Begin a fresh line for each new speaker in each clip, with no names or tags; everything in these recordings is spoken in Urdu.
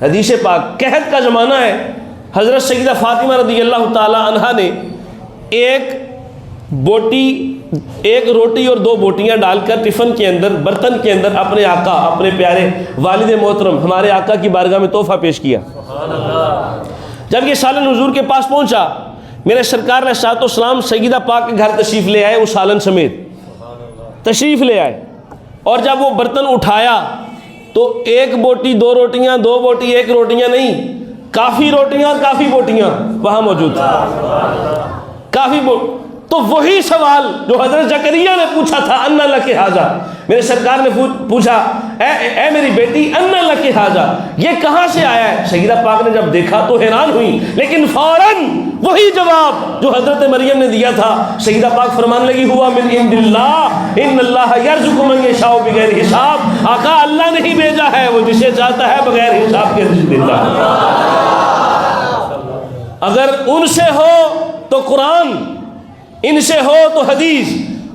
حدیث پاک قحط کا زمانہ ہے، حضرت سیدہ فاطمہ رضی اللہ تعالی عنہا نے ایک روٹی اور 2 بوٹیاں ڈال کر ٹفن کے اندر، برتن کے اندر اپنے آقا، اپنے پیارے والد محترم ہمارے آقا کی بارگاہ میں تحفہ پیش کیا۔ جب یہ سالن حضور کے پاس پہنچا، میرے سرکار علیہ الصلوۃ والسلام سیدہ پاک کے گھر تشریف لے آئے، اس سالن سمیت تشریف لے آئے، اور جب وہ برتن اٹھایا تو 1 بوٹی 2 روٹیاں، 2 بوٹی 1 روٹیاں نہیں، کافی روٹیاں اور کافی بوٹیاں وہاں موجود تھیں، کافی تو وہی سوال جو حضرت زکریا نے پوچھا تھا، انا لک ھذا، میرے سرکار نے پوچھا، اے میری بیٹی انا لک ھذا، یہ کہاں سے آیا ہے؟ سیدہ پاک نے جب دیکھا تو حیران ہوئی، لیکن فوراً وہی جواب جو حضرت مریم نے دیا تھا، سیدہ پاک فرمانے لگی، ہوا من عند اللہ ان اللہ یرزق من یشاء بغیر حساب، آقا اللہ نے ہی بھیجا ہے، وہ جسے چاہتا ہے بغیر حساب کے رزق دیتا ہے۔ اگر ان سے ہو تو قرآن، ان سے ہو تو حدیث،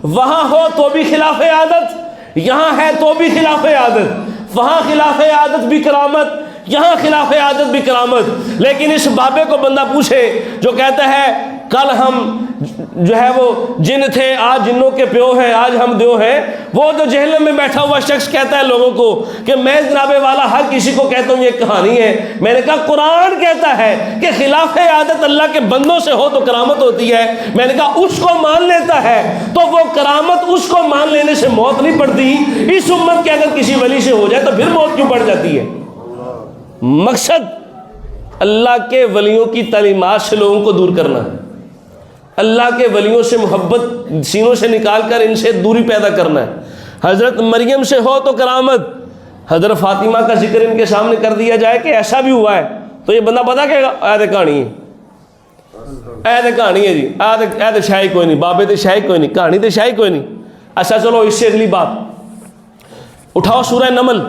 وہاں ہو تو بھی خلاف عادت، یہاں ہے تو بھی خلاف عادت، وہاں خلاف عادت بھی کرامت، یہاں خلاف عادت بھی کرامت۔ لیکن اس بابے کو بندہ پوچھے جو کہتا ہے کل ہم جو ہے وہ جن تھے، آج جنوں کے پیو ہیں، آج ہم دیو ہیں، وہ جو جہنم میں بیٹھا ہوا شخص کہتا ہے لوگوں کو کہ میں جناب والا ہر کسی کو کہتا ہوں یہ کہانی ہے، میں نے کہا قرآن کہتا ہے کہ خلاف عادت اللہ کے بندوں سے ہو تو کرامت ہوتی ہے، میں نے کہا اس کو مان لیتا ہے تو وہ کرامت، اس کو مان لینے سے موت نہیں پڑتی، اس امت کے اگر کسی ولی سے ہو جائے تو پھر موت کیوں پڑ جاتی ہے؟ مقصد اللہ کے ولیوں کی تعلیمات سے لوگوں کو دور کرنا ہے، اللہ کے ولیوں سے محبت سینوں سے نکال کر ان سے دوری پیدا کرنا ہے۔ حضرت مریم سے ہو تو کرامت، حضرت فاطمہ کا ذکر ان کے سامنے کر دیا جائے کہ ایسا بھی ہوا ہے تو یہ بندہ پتا کہ ایت کہانی ہے، ایت کہانی ہے جی، ایت شاہی کوئی نہیں، بابے تے شاہی کوئی نہیں، کہانی تے شاہی کوئی نہیں۔ اچھا چلو اس سے اگلی بات اٹھاؤ، سورہ نمل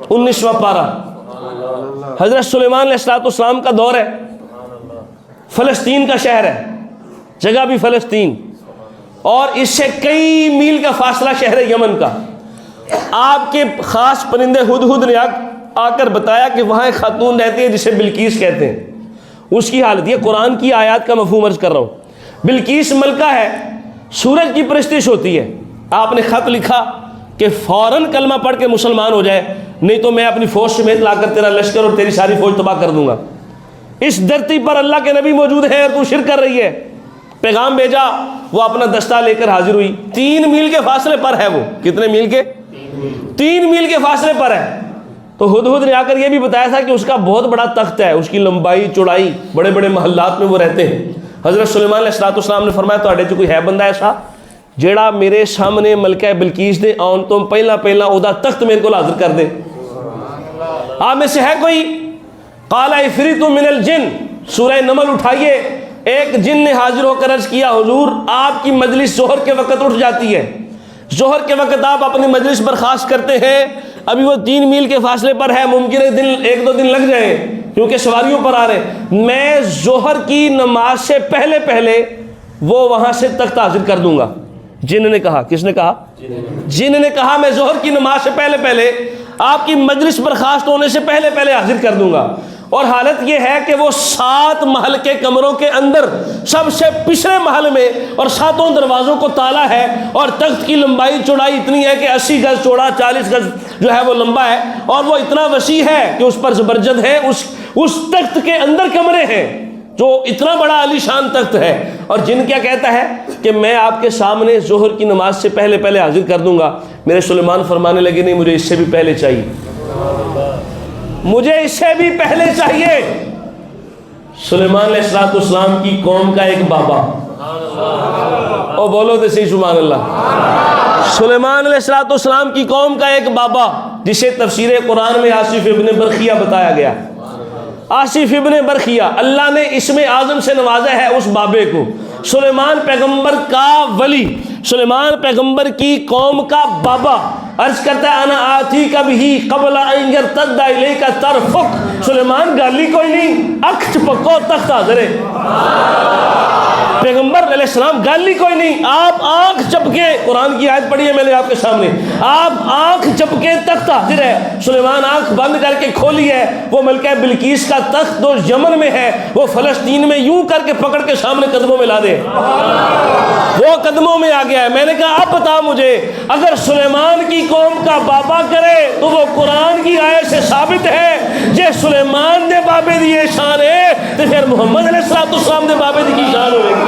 19واں پارہ، حضرت سلیمان علیہ الصلوۃ والسلام کا دور ہے، فلسطین کا شہر ہے، جگہ بھی فلسطین، اور اس سے کئی میل کا فاصلہ شہر یمن کا۔ آپ کے خاص پرندے ہدہد نے آ کر بتایا کہ وہاں ایک خاتون رہتی ہے جسے بلقیس کہتے ہیں، اس کی حالت یہ قرآن کی آیات کا مفہوم عرض کر رہا ہوں۔ بلقیس ملکہ ہے، سورج کی پرستش ہوتی ہے، آپ نے خط لکھا کہ فوراً کلمہ پڑھ کے مسلمان ہو جائے، نہیں تو میں اپنی فوج سمیت لا کر تیرا لشکر اور تیری ساری فوج تباہ کر دوں گا۔ اس دھرتی پر اللہ کے نبی موجود ہے اور تو شرک کر رہی ہے۔ پیغام بھیجا، وہ اپنا دستہ لے کر حاضر ہوئی، 3 میل کے فاصلے پر ہے، وہ کتنے میل کے؟ 3 میل کے فاصلے پر ہے۔ تو ہدہد نے آ کر یہ بھی بتایا تھا کہ اس کا بہت بڑا تخت ہے، اس کی لمبائی چوڑائی، بڑے بڑے محلات میں وہ رہتے ہیں۔ حضرت سلیمان علیہ الصلوۃ والسلام نے فرمایا تو اڈے کوئی ہے بندہ ایسا جیڑا میرے سامنے ملکہ بلقیس دے آن تو پہلا اودا تخت میرے کو حاضر کر دے۔ آپ میں سے ہے کوئی؟ قال عفریت من الجن، سورہ نمل اٹھائیے، ایک جن نے حاضر ہو کر عرض کیا حضور آپ کی مجلس ظہر کے وقت اٹھ جاتی ہے، ظہر کے وقت آپ اپنی مجلس برخاست کرتے ہیں، ابھی وہ 3 میل کے فاصلے پر ہے، ممکن ہے 1-2 دن لگ جائیں کیونکہ سواریوں پر آ رہے، میں ظہر کی نماز سے پہلے وہ وہاں سے تخت حاضر کر دوں گا۔ جن نے کہا، کس نے کہا؟ جن نے کہا میں ظہر کی نماز سے پہلے آپ کی مجلس برخاست ہونے سے پہلے حاضر کر دوں گا۔ اور حالت یہ ہے کہ وہ 7 محل کے کمروں کے اندر سب سے پچھلے محل میں، اور 7 دروازوں کو تالا ہے، اور تخت کی لمبائی چوڑائی اتنی ہے کہ 80 گز چوڑا، 40 گز جو ہے وہ لمبا ہے، اور وہ اتنا وسیع ہے کہ اس پر زبرجد ہے، اس تخت کے اندر کمرے ہیں، جو اتنا بڑا عالی شان تخت ہے۔ اور جن کیا کہتا ہے کہ میں آپ کے سامنے ظہر کی نماز سے پہلے حاضر کر دوں گا۔ میرے سلیمان فرمانے لگے نہیں، مجھے اس سے بھی پہلے چاہیے، مجھے اس سے بھی پہلے چاہیے۔ سلیمان علیہ السلام کی قوم کا ایک بابا، او بولو تو صحیح سبحان اللہ، سلیمان علیہ السلام کی قوم کا ایک بابا جسے تفسیر قرآن میں آصف ابن برخیہ بتایا گیا۔ آصف ابن برخیہ، اللہ نے اسم اعظم سے نوازا ہے اس بابے کو، سلیمان پیغمبر کا ولی، سلیمان پیغمبر کی قوم کا بابا۔ عرض کرتا ہے انا آتی کبھی قبل ان یرتد الیک طرفک، سلیمان گالی کوئی نہیں، اکھ چپکو تخت حاضر ہے۔ پیغمبر علیہ السلام گالی کوئی نہیں، آپ آنکھ چپکے، قرآن کی آیت پڑھی ہے میں نے آپ کے سامنے، آپ آنکھ چپکے تخت حاضر ہے، سلیمان آنکھ بند کر کے کھولی ہے، وہ ملکہ بلقیس کا تخت جو یمن میں ہے وہ فلسطین میں یوں کر کے پکڑ کے سامنے قدموں میں لا دے، وہ قدموں میں آ گیا ہے۔ میں نے کہا اب بتا مجھے، اگر سلیمان کی قوم کا بابا کرے تو وہ قرآن کی آیت سے ثابت ہے، جے سلیمان دے بابے دی یہ شان ہے تو پھر محمد علیہ السلام دے بابے دی کی شان ہوئے گی۔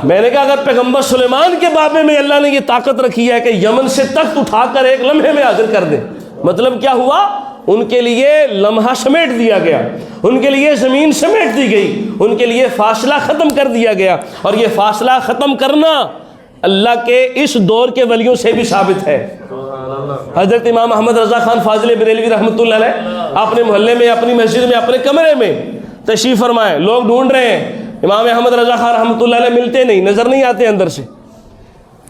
میں نے کہا اگر پیغمبر سلیمان کے بابے میں اللہ نے یہ طاقت رکھی ہے کہ یمن سے تخت اٹھا کر ایک لمحے میں حاضر کر دے، مطلب کیا ہوا؟ ان کے لیے لمحہ سمیٹ دیا گیا، ان کے لیے زمین سمیٹ دی گئی، ان کے لیے فاصلہ ختم کر دیا گیا، اور یہ فاصلہ ختم کرنا اللہ کے اس دور کے ولیوں سے بھی ثابت ہے۔ حضرت امام محمد رضا خان فاضل بریلوی رحمۃ اللہ علیہ اپنے محلے میں، اپنی مسجد میں، اپنے کمرے میں تشریف فرمائے، لوگ ڈھونڈ رہے ہیں، امام احمد رضا خان رحمۃ اللہ علیہ ملتے نہیں، نظر نہیں آتے اندر سے۔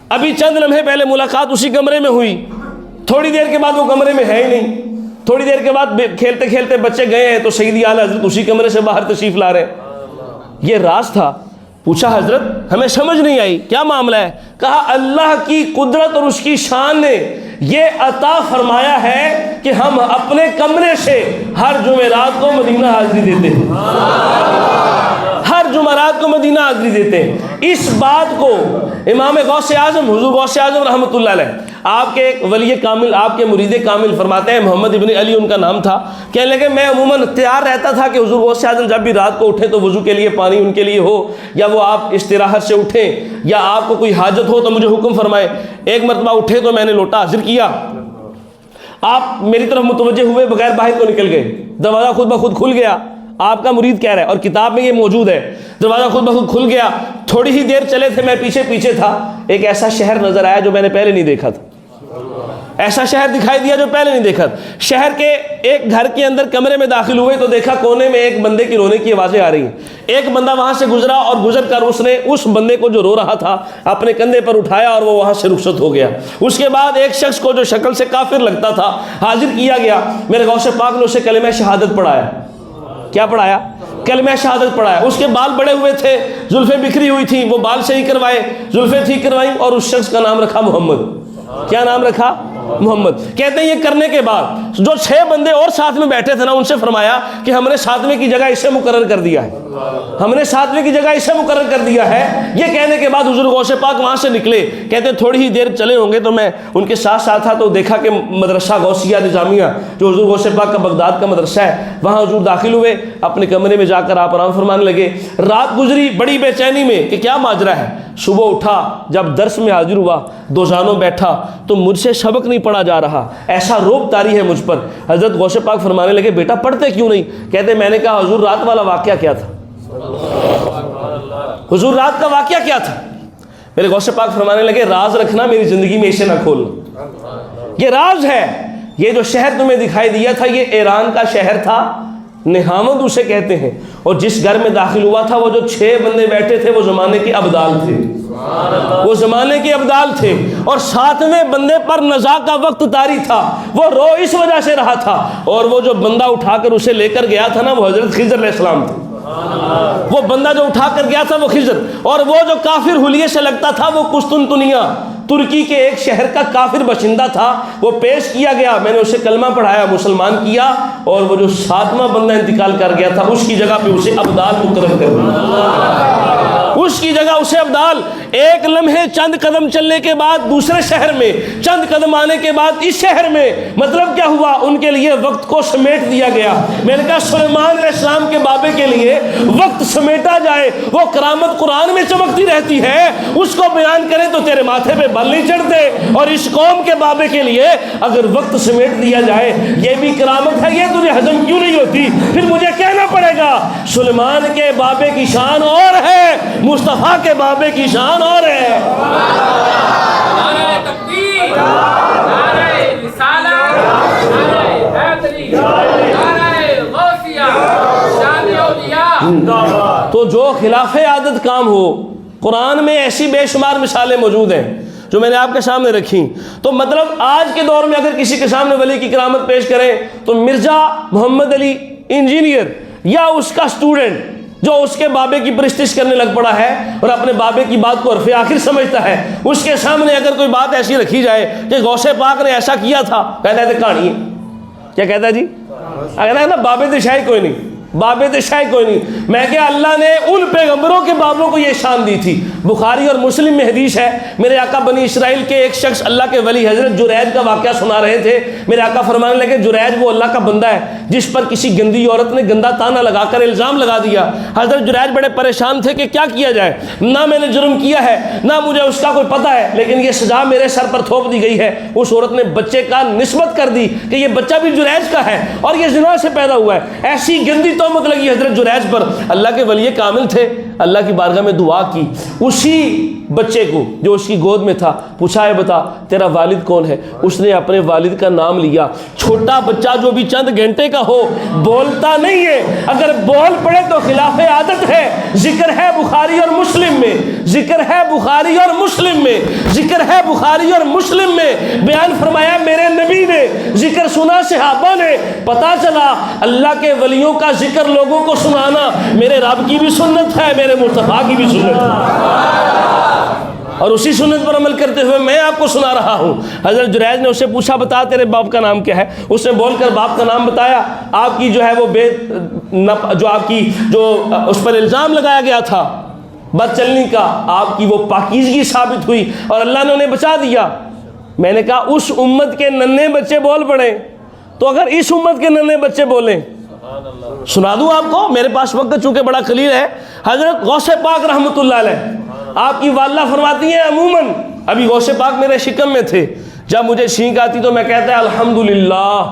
ابھی چند لمحے پہلے ملاقات اسی کمرے میں ہوئی، تھوڑی دیر کے بعد وہ کمرے میں ہے ہی نہیں، تھوڑی دیر کے بعد کھیلتے کھیلتے بچے گئے ہیں تو سیدی اعلیٰ حضرت اسی کمرے سے باہر تشریف لا رہے ہیں۔ یہ راز تھا۔ پوچھا حضرت ہمیں سمجھ نہیں آئی، کیا معاملہ ہے؟ کہا اللہ کی قدرت اور اس کی شان نے یہ عطا فرمایا ہے کہ ہم اپنے کمرے سے ہر جمعرات کو مدینہ حاضری دیتے ہیں، ہر جمعرات کو مدینہ حاضری دیتے ہیں۔ اس بات کو امام غوث اعظم حضور غوث اعظم رحمۃ اللہ علیہ، آپ کے ایک ولی کامل، آپ کے مرید کامل فرماتے ہیں، محمد ابن علی ان کا نام تھا، کہنے لگے میں عموماً تیار رہتا تھا کہ حضور غوث اعظم جب بھی رات کو اٹھیں تو وضو کے لیے پانی ان کے لیے ہو، یا وہ آپ استراحت سے اٹھیں، یا آپ کو کوئی حاجت ہو تو مجھے حکم فرمائے۔ ایک مرتبہ اٹھے تو میں نے لوٹا حاضر کیا، آپ میری طرف متوجہ ہوئے بغیر باہر کو نکل گئے، دروازہ خود بخود کھل گیا، آپ کا مرید کہہ رہا ہے اور کتاب میں یہ موجود ہے، دروازہ خود بخود کھل گیا، تھوڑی ہی دیر چلے تھے، میں پیچھے تھا، ایک ایسا شہر نظر آیا جو میں نے پہلے نہیں دیکھا تھا، ایسا شہر دکھائی دیا جو پہلے نہیں دیکھا تھا۔ شہر کے ایک گھر کے اندر کمرے میں داخل ہوئے تو دیکھا کونے میں ایک بندے کی رونے کی آوازیں آ رہی ہیں، ایک بندہ وہاں سے گزرا اور گزر کر اس نے اس بندے کو جو رو رہا تھا اپنے کندھے پر اٹھایا اور وہ وہاں سے رخصت ہو گیا۔ اس کے بعد ایک شخص کو جو شکل سے کافر لگتا تھا حاضر کیا گیا، میرے غوث پاک نے اسے کلمہ شہادت پڑھایا۔ کیا پڑھایا؟ کلمہ شہادت پڑھایا۔ اس کے بال بڑے ہوئے تھے، زلفیں بکھری ہوئی تھیں، وہ بال صحیح کروائے، زلفیں ٹھیک کروائیں، اور اس شخص کا نام رکھا محمد۔ کیا نام رکھا؟ محمد۔ کہتے ہیں یہ کرنے کے بعد جو 6 بندے اور ساتھ میں بیٹھے تھے نا، ان سے فرمایا کہ ہم نے 7ویں کی جگہ اسے مقرر کر دیا ہے، ہم نے 7ویں کی جگہ اسے مقرر کر دیا ہے۔ یہ کہنے کے بعد حضور غوث پاک وہاں سے نکلے، کہتے ہیں تھوڑی ہی دیر چلے ہوں گے تو میں ان کے ساتھ تھا تو دیکھا کہ مدرسہ غوثیہ نظامیہ جو حضور غوث پاک کا بغداد کا مدرسہ ہے، وہاں حضور داخل ہوئے، اپنے کمرے میں جا کر آپ آرام فرمانے لگے۔ رات گزری بڑی بے چینی میں کہ کیا ماجرا ہے۔ صبح اٹھا، جب درس میں حاضر ہوا، دوزانوں بیٹھا تو مجھ سے سبق نہیں پڑھا جا رہا، ایسا رعب طاری ہے مجھ پر۔ حضرت غوث پاک فرمانے لگے بیٹا پڑھتے کیوں نہیں؟ کہتے میں نے کہا حضور رات والا واقعہ کیا تھا؟ حضور رات کا واقعہ کیا تھا؟ میرے غوث پاک فرمانے لگے راز رکھنا، میری زندگی میں اسے نہ کھولنا، یہ راز ہے۔ یہ جو شہر تمہیں دکھائی دیا تھا یہ ایران کا شہر تھا، نہامند اسے کہتے ہیں، اور جس گھر میں داخل ہوا تھا وہ جو 6 بندے بیٹھے تھے وہ زمانے کے ابدال تھے، وہ زمانے کے ابدال تھے، اور 7ویں بندے پر نزاع کا وقت طاری تھا، وہ رو اس وجہ سے رہا تھا، اور وہ جو بندہ اٹھا کر اسے لے کر گیا تھا نا وہ حضرت خضر علیہ السلام تھے۔ وہ بندہ جو اٹھا کر گیا تھا وہ خضر، اور وہ جو کافر حلیے سے لگتا تھا وہ قسطنطنیہ ترکی کے ایک شہر کا کافر باشندہ تھا۔ وہ پیش کیا گیا، میں نے اسے کلمہ پڑھایا، مسلمان کیا، اور وہ جو 7واں بندہ انتقال کر گیا تھا اس کی جگہ پہ اسے ابدال مقرر کر دیا، اس کی جگہ اسے ابدال۔ ایک لمحے چند قدم چلنے کے بعد دوسرے شہر میں، چند قدم آنے کے بعد اس شہر میں، مطلب کیا ہوا؟ ان کے لیے وقت کو سمیٹ دیا گیا۔ میں نے کہا سلیمان علیہ السلام کے بابے کے لیے وقت سمیٹا جائے، وہ کرامت قرآن میں چمکتی رہتی ہے، اس کو بیان کریں تو تیرے ماتھے پہ بل نہیں چڑھتے، اور اس قوم کے بابے کے لیے اگر وقت سمیٹ دیا جائے یہ بھی کرامت ہے، یہ تجھے ہضم کیوں نہیں ہوتی؟ پھر مجھے کہنا پڑے گا سلیمان کے بابے کی شان اور ہے، مصطفیٰ کے بابے کی شان اور ہے۔ نعرہ تکبیر، نعرہ رسالت، نعرہ حیدری، نعرہ غوثیہ، شان اولیاء۔ تو جو خلاف عادت کام ہو، قرآن میں ایسی بے شمار مثالیں موجود ہیں جو میں نے آپ کے سامنے رکھی۔ تو مطلب آج کے دور میں اگر کسی کے سامنے ولی کی کرامت پیش کریں تو مرزا محمد علی انجینئر یا اس کا اسٹوڈنٹ جو اس کے بابے کی پرستش کرنے لگ پڑا ہے اور اپنے بابے کی بات کو عرف آخر سمجھتا ہے، اس کے سامنے اگر کوئی بات ایسی رکھی جائے کہ غوث پاک نے ایسا کیا تھا، کہتا ہے کہانی ہے. کیا کہتا ہے جی؟ کہتا ہے نا بابے تے شاہی کوئی نہیں، بابے تے شاہی کوئی نہیں. میں کہ اللہ نے ان پیغمبروں کے بابوں کو یہ شان دی تھی. بخاری اور مسلم میں حدیث ہے، میرے آقا بنی اسرائیل کے ایک شخص اللہ کے ولی حضرت جریج کا واقعہ سنا رہے تھے. میرے آقا فرمانے لگے جریج وہ اللہ کا بندہ ہے جس پر کسی گندی عورت نے گندا تانا لگا کر الزام لگا دیا. حضرت جریج بڑے پریشان تھے کہ کیا کیا جائے، نہ میں نے جرم کیا ہے نہ مجھے اس کا کوئی پتہ ہے، لیکن یہ سزا میرے سر پر تھوپ دی گئی ہے. اس عورت نے بچے کا نسبت کر دی کہ یہ بچہ بھی جریج کا ہے اور یہ زنا سے پیدا ہوا ہے. ایسی گندی تہمت لگی حضرت جریج پر. اللہ کے ولی کامل تھے، اللہ کی بارگاہ میں دعا کی. اسی بچے کو جو اس کی گود میں تھا پوچھا ہے بتا تیرا والد کون ہے؟ اس نے اپنے والد کا نام لیا. چھوٹا بچہ جو بھی چند گھنٹے کا ہو بولتا نہیں ہے، اگر بول پڑے تو خلاف عادت ہے. ذکر ہے بخاری اور مسلم میں، ذکر ہے بخاری اور مسلم میں، ذکر ہے بخاری اور مسلم میں. بیان فرمایا میرے نبی نے، ذکر سنا صحابہ نے. پتا چلا اللہ کے ولیوں کا ذکر لوگوں کو سنانا میرے رب کی بھی سنت ہے، میرے مصطفیٰ کی بھی سنت ہے، اور اسی سنت پر عمل کرتے ہوئے میں آپ کو سنا رہا ہوں. حضرت جریج نے اس سے پوچھا بتا تیرے باپ کا نام کیا ہے؟ اس نے بول کر باپ کا نام بتایا. آپ کی جو ہے وہ جو آپ کی جو اس پر الزام لگایا گیا تھا بد چلنی کا، آپ کی وہ پاکیزگی ثابت ہوئی اور اللہ نے انہیں بچا دیا. میں نے کہا اس امت کے ننھے بچے بول پڑے تو اگر اس امت کے ننھے بچے بولیں سنا دوں آپ کو. میرے پاس وقت چونکہ بڑا قلیل ہے. حضرت غوث پاک رحمۃ اللہ علیہ آپ کی والدہ فرماتی ہیں عموماً ابھی غوث پاک میرے شکم میں تھے، جب مجھے چھینک آتی تو میں کہتا ہے الحمدللہ،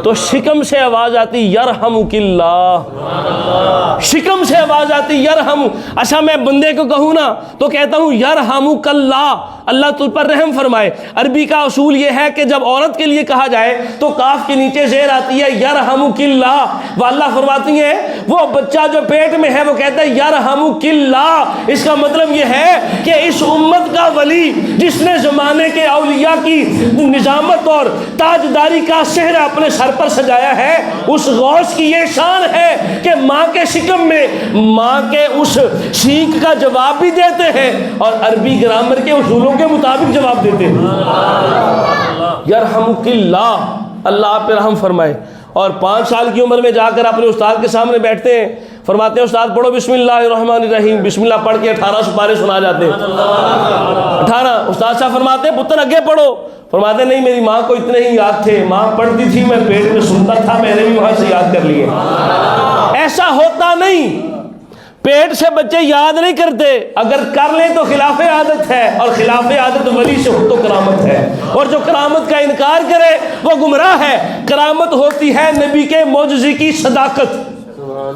تو شکم سے آواز آتی یرحمک اللہ، شکم سے آواز آتی یرحم. اچھا میں بندے کو کہوں نا تو کہتا ہوں یرحمک اللہ، اللہ تجھ پر رحم فرمائے. عربی کا اصول یہ ہے کہ جب عورت کے لیے کہا جائے تو کاف کے نیچے زیر آتی ہے یرحمک اللہ. واللہ فرماتی ہیں وہ بچہ جو پیٹ میں ہے وہ کہتا ہے یرحمک اللہ. اس کا مطلب یہ ہے کہ اس امت کا ولی جس نے زمانے کے اولیاء کی نظامت اور تاجداری کا صحرا اپنے سر پر سجایا ہے، اس غوث کی یہ شان ہے کہ ماں کے شکم میں ماں کے اس چھینک کا جواب بھی دیتے ہیں اور عربی گرامر کے اصولوں کے مطابق جواب دیتے ہیں. یرحمک اللہ، اللہ آپ پہ رحم فرمائے. اور 5 سال کی عمر میں جا کر اپنے استاد کے سامنے بیٹھتے ہیں، فرماتے ہیں استاد پڑھو بسم اللہ الرحمن الرحیم، بسم اللہ پڑھ کے 18 سپارے سنا جاتے ہیں. 18 استاد صاحب فرماتے ہیں پتر اگے پڑھو، فرماتے نہیں میری ماں کو اتنے ہی یاد تھے، ماں پڑھتی تھی میں پیٹ میں سنتا تھا، میں نے بھی وہاں سے یاد کر لیے. ایسا ہوتا نہیں، پیٹ سے بچے یاد نہیں کرتے، اگر کر لیں تو خلاف عادت ہے، اور خلاف عادت ولی سے ہو تو کرامت ہے، اور جو کرامت کا انکار کرے وہ گمراہ ہے. کرامت ہوتی ہے نبی کے معجزے کی صداقت،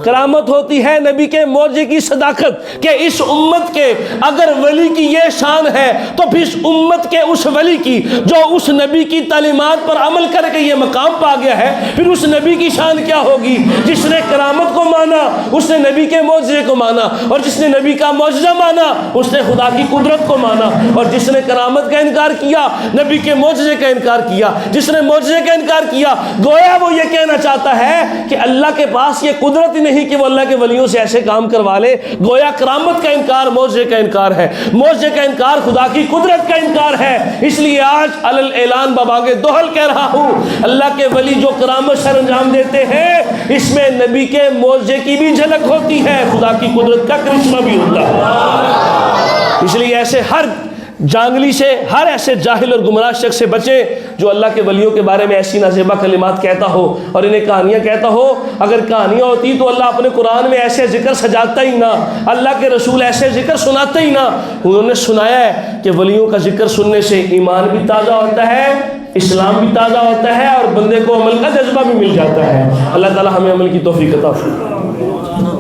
کرامت ہوتی ہے نبی کے معجزے کی صداقت کہ اس امت کے اگر ولی کی یہ شان ہے تو پھر اس امت کے اس ولی کی جو اس نبی کی تعلیمات پر عمل کر کے یہ مقام پا گیا ہے، پھر اس نبی کی شان کیا ہوگی جس نے کرامت کو مانا، اس نے نبی کے معجزے کو مانا، اور جس نے نبی کا معجزہ مانا اس نے خدا کی قدرت کو مانا، اور جس نے کرامت کا انکار کیا نبی کے معجزے کا انکار کیا. جس نے معجزے کا انکار کیا گویا وہ یہ کہنا چاہتا ہے کہ اللہ کے پاس یہ قدرت ہی نہیں کہ وہ اللہ کے ولیوں سے ایسے کام کروا لے. گویا کرامت کا انکار معجزے کا انکار ہے، معجزے کا انکار خدا کی قدرت کا انکار ہے. اس لیے آج علی الاعلان بباغ دوحل کہہ رہا ہوں اللہ کے ولی جو کرامت سر انجام دیتے ہیں اس میں نبی کے معجزے کی بھی جھلک ہوتی ہے، خدا کی قدرت کا کرشمہ بھی ہوتا ہے. اس لیے ایسے ہر جانگلی سے، ہر ایسے جاہل اور گمراہ شخص سے بچیں جو اللہ کے ولیوں کے بارے میں ایسی نازیبا کلمات کہتا ہو اور انہیں کہانیاں کہتا ہو. اگر کہانیاں ہوتی تو اللہ اپنے قرآن میں ایسے ذکر سجاتا ہی نہ، اللہ کے رسول ایسے ذکر سناتے ہی نہ. انہوں نے سنایا ہے کہ ولیوں کا ذکر سننے سے ایمان بھی تازہ ہوتا ہے، اسلام بھی تازہ ہوتا ہے، اور بندے کو عمل کا جذبہ بھی مل جاتا ہے. اللہ تعالی ہمیں عمل کی توفیق عطا فرمائے.